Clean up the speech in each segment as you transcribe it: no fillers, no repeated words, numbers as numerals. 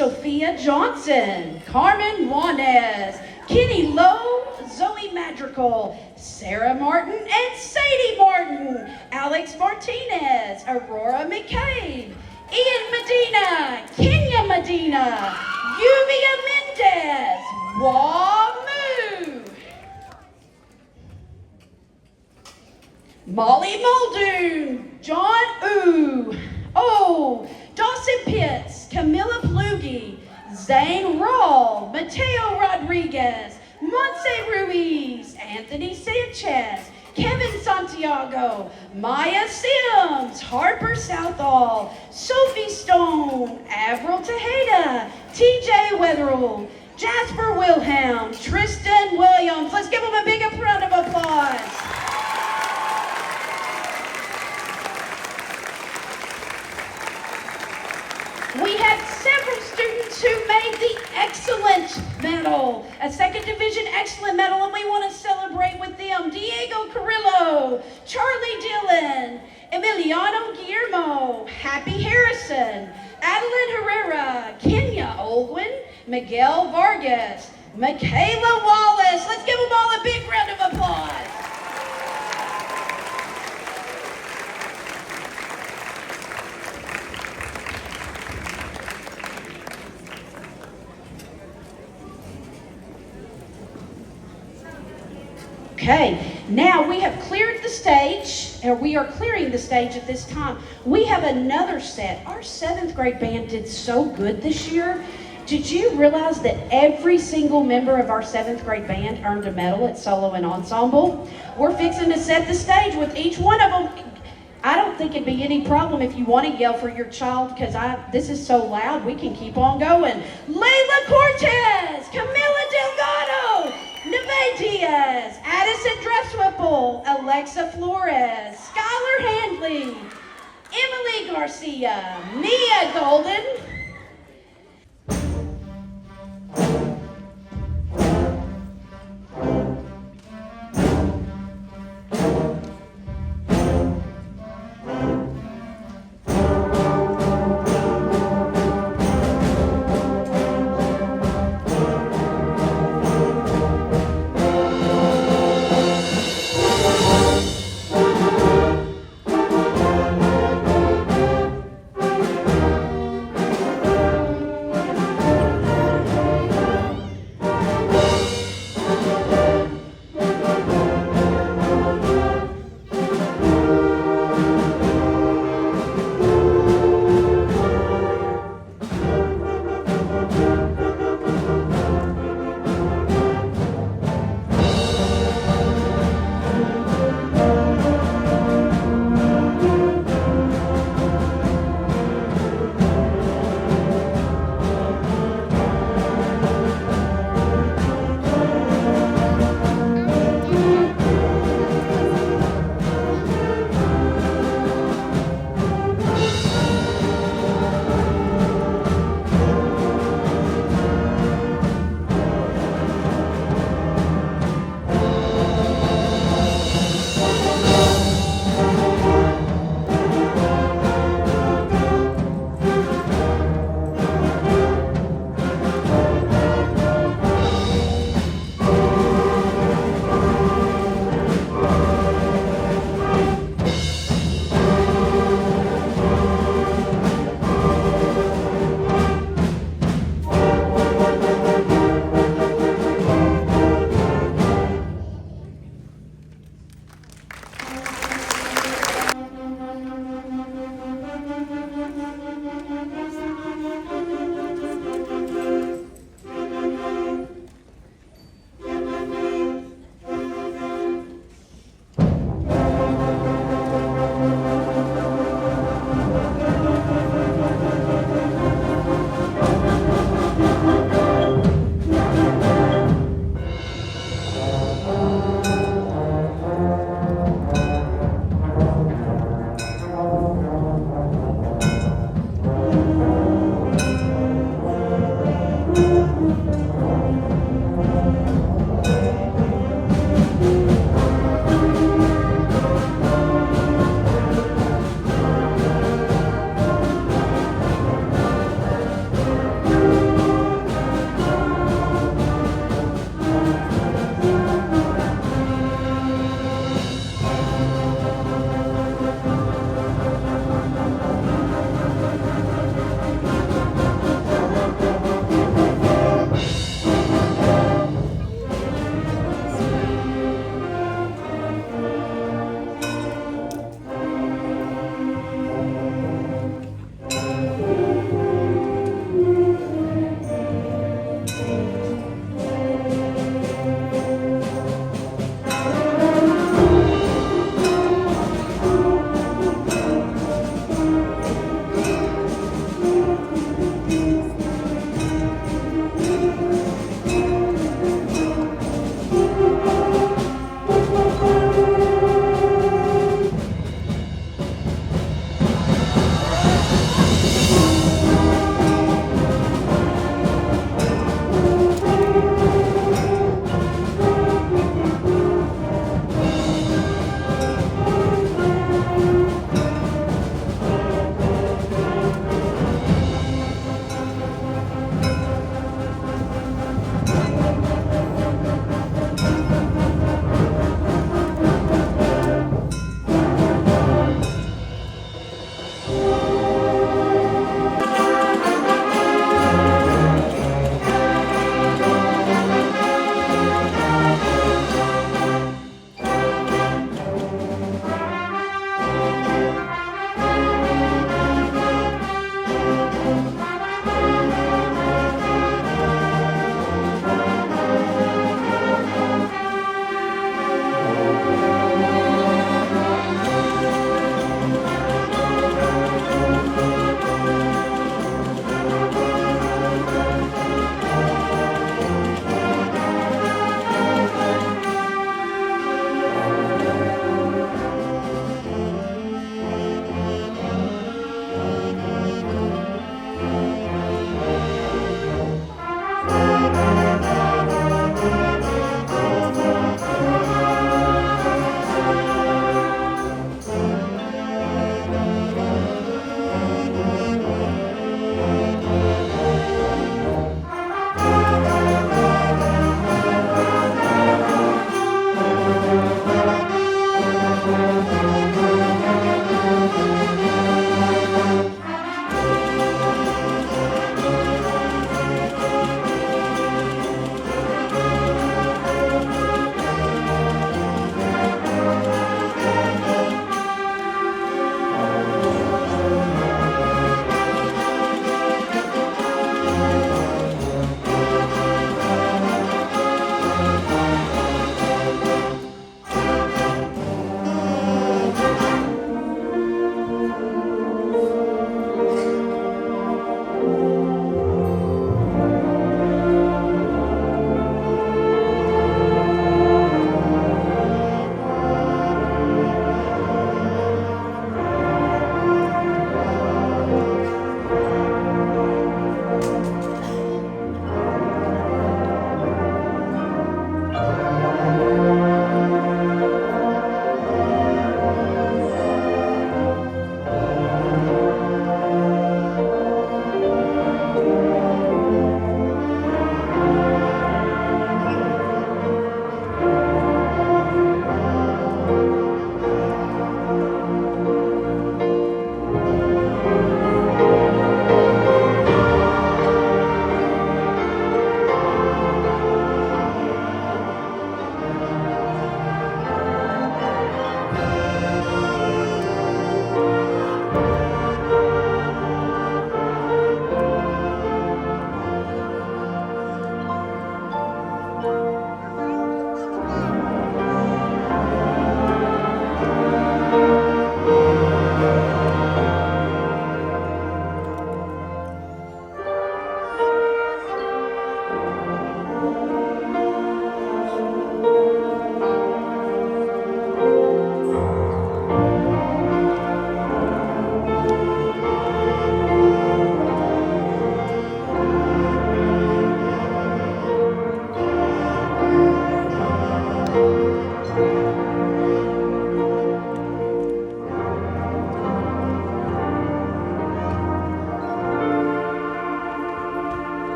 Sophia Johnson, Carmen Juanez, Kenny Lowe, Zoe Madrigal, Sarah Martin, and Sadie Martin, Alex Martinez, Aurora McCabe, Ian Medina, Kenya Medina, Yuvia Mendez, Wamu, Molly Muldoon, John Ooh, Dawson Pitts, Camilla Plugi, Zane Rawl, Mateo Rodriguez, Montse Ruiz, Anthony Sanchez, Kevin Santiago, Maya Sims, Harper Southall, Sophie Stone, Avril Tejeda, TJ Wetherell, Jasper Wilhelm, Tristan Williams. Let's give them a big round of applause. We had several students who made the Excellent Medal, a second division Excellent Medal, and we want to celebrate with them. Diego Carrillo, Charlie Dillon, Emiliano Guillermo, Happy Harrison, Adeline Herrera, Kenya Olwin, Miguel Vargas, Michaela Wallace. Let's give them all a big round of applause. Okay, now we have cleared the stage, or we are clearing the stage at this time. We have another set. Our 7th grade band did so good this year. Did you realize that every single member of our 7th grade band earned a medal at solo and ensemble? We're fixing to set the stage with each one of them. I don't think it'd be any problem if you want to yell for your child, because this is so loud, we can keep on going. Layla Cortez, Camila Delgado, Neve Diaz, Addison Dresswhipple, Alexa Flores, Skylar Handley, Emily Garcia, Mia Golden,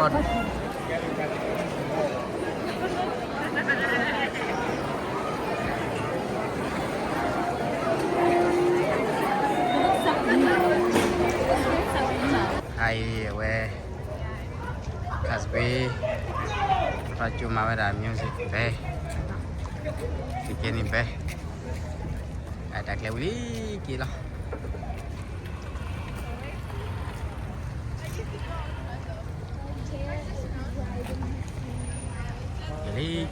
god. Highway Kasbi percuma pada music be bikin be ada kelewili kilo kili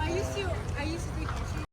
I used to take